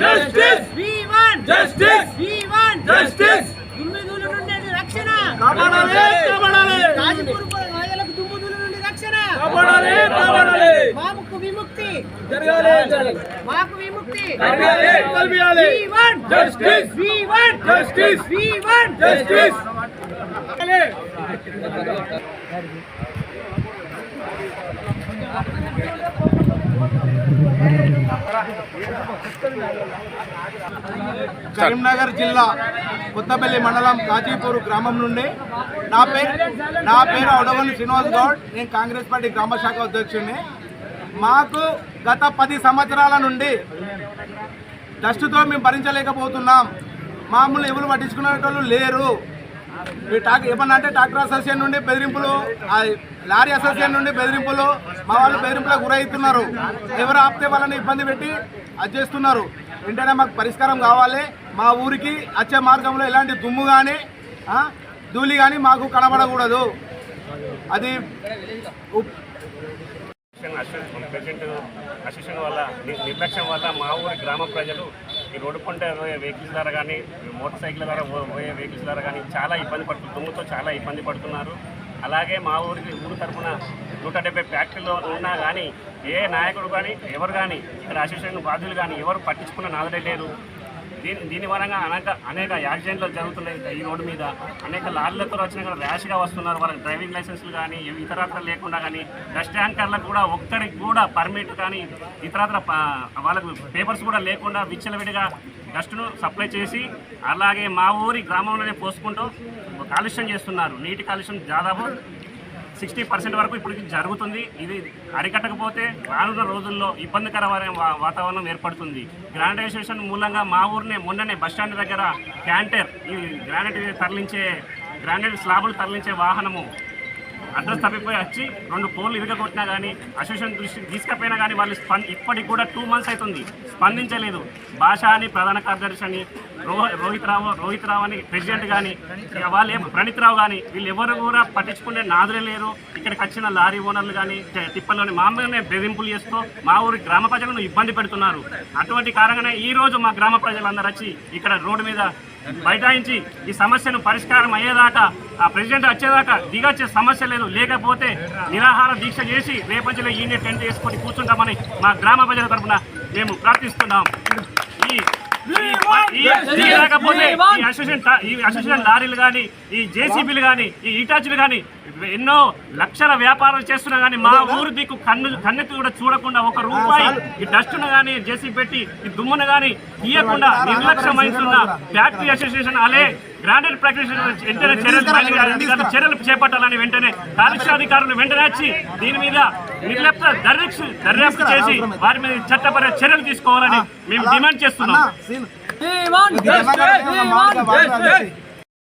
justice. We want justice. We want justice. దుమ్ముదూల నుండి రక్షణ కాపాడాలి కాపాడాలి. గాజీపూర్ ప్రజలకు దుమ్ముదూల నుండి రక్షణ కాపాడాలి కాపాడాలి. మాకు విముక్తి జరగాలి మాకు విముక్తి జరగాలి కల్పియాలి. We want justice. We want justice. We want justice. Karimnagar జిల్లా కొత్తపల్లి మండలం కాజీపూర్ గ్రామం నుండి నా పేరు అడవల్లి శ్రీనివాస్ గౌడ్. నేను కాంగ్రెస్ పార్టీ గ్రామ శాఖ అధ్యక్షుడిని. మాకు గత 10 సంవత్సరాల నుండి డస్ట్తో మేము భరించలేకపోతున్నాం. మామూలు ఎవరు పట్టించుకునేటోళ్ళు లేరు. ఏమన్నా అంటే ట్రాక్టర్ అసోసియేషన్ నుండి బెదిరింపులు, లారీ అసోసియేషన్ నుండి బెదిరింపులు, మా వాళ్ళు బెదిరింపులకు గురవుతున్నారు. ఎవరు ఆపితే వాళ్ళని ఇబ్బంది పెట్టి అది చేస్తున్నారు. వెంటనే మాకు పరిష్కారం కావాలి. మా ఊరికి వచ్చే మార్గంలో ఎలాంటి దుమ్ము కానీ ధూళి కానీ మాకు కనబడకూడదు. అది ప్రెసిడెంట్ అసిస్టెంట్ వల్ల నిర్లక్ష్యం వల్ల మా ఊరి గ్రామ ప్రజలు ఈ రోడ్డు పంట పోయే వెహికల్స్ ద్వారా కానీ మోటార్ సైకిల్ ద్వారా పోయే వెహికల్స్ ద్వారా కానీ చాలా ఇబ్బంది పడుతున్నారు. దుమ్ముతో చాలా ఇబ్బంది పడుతున్నారు. అలాగే మా ఊరు తరఫున 170 ఫ్యాక్టరీలో ఉన్నా కానీ ఏ నాయకుడు కానీ ఎవరు కానీ ఇక్కడ అసిస్టెంట్ బాధ్యులు కానీ ఎవరు పట్టించుకున్న నాదుడే లేరు. దీని వరంగా అనేక యాక్సిడెంట్లు జరుగుతున్నాయి. ఈ రోడ్డు మీద అనేక లారీలతో వచ్చిన ర్యాష్గా వస్తున్నారు. వాళ్ళకి డ్రైవింగ్ లైసెన్స్లు కానీ ఇతరత్ర లేకుండా కానీ డస్ట్ ట్యాంకర్లకు కూడా ఒక్కడికి కూడా పర్మిట్ కానీ ఇతరత్ర వాళ్ళకు పేపర్స్ కూడా లేకుండా విచ్చలవిడిగా డస్ట్ను సప్లై చేసి అలాగే మా ఊరి గ్రామంలోనే పోసుకుంటూ కాలుష్యం చేస్తున్నారు. నీటి కాలుష్యం దాదాపు 60% వరకు ఇప్పటికి జరుగుతుంది. ఇది అరికట్టకపోతే రానున్న రోజుల్లో ఇబ్బందికరమైన వాతావరణం ఏర్పడుతుంది. గ్రానైటేషన్ మూలంగా మా ఊరినే మొన్ననే బస్టాండ్ దగ్గర క్యాంటర్ ఈ గ్రానైట్ స్లాబులు తరలించే వాహనము అడ్రస్ తప్పిపోయి వచ్చి 2 పోల్లు ఇరగొట్టినా కానీ అసోసియేషన్ దృష్టికి తీసుకపోయినా కానీ వాళ్ళు ఇప్పటికి కూడా 2 months అవుతుంది, స్పందించలేదు. భాషా అని ప్రధాన కార్యదర్శి అని రోహిత్ రావు అని ప్రెసిడెంట్ కానీ వాళ్ళు ప్రణీత్ రావు కానీ వీళ్ళు ఎవరు కూడా పట్టించుకునే నాదులే లేరు. ఇక్కడికి వచ్చిన లారీ ఓనర్లు కానీ టిప్పల్లోని మామూలుగానే బెదిరింపులు చేస్తూ మా ఊరి గ్రామ ప్రజలను ఇబ్బంది పెడుతున్నారు. అటువంటి కారణంగానే ఈరోజు మా గ్రామ ప్రజలందరూ వచ్చి ఇక్కడ రోడ్డు మీద బైఠాయించి ఈ సమస్యను పరిష్కారం అయ్యేదాకా ఆ ప్రెసిడెంట్ వచ్చేదాకా దిగొచ్చే సమస్య లేదు. లేకపోతే నిరాహార దీక్ష చేసి రేపంచలో ఈయన టెంట్ వేసుకొని కూర్చుంటామని మా గ్రామ ప్రజల తరఫున మేము ప్రార్థిస్తున్నాం. లేకపోతే ఈ అసోసియేషన్ లారీలు కానీ ఈ జేసీబీలు కానీ ఈ ఈటాచీలు కానీ ఎన్నో లక్షల వ్యాపారాలు చేస్తున్నా కానీ మా ఊరు దిక్కు కన్నెత్తి కూడా చూడకుండా 1 రూపాయి ఈ డస్ట్ను కానీ జేసీ పెట్టి ఈ దుమ్మును కానీ తీయకుండా నిర్లక్ష్యం వహిస్తున్న ఫ్యాక్టరీ అసోసియేషన్ అలాగే గ్రాండెడ్ ప్రాక్టీషన్ వెంటనే చర్యలు చేపట్టాలని వెంటనే కాలుష్యాధికారులు వెంటనే వచ్చి దీని మీద నిర్లక్ష్య దర్యాప్తు చేసి వారి మీద చట్టపర చర్యలు తీసుకోవాలని మేము డిమాండ్ చేస్తున్నాం.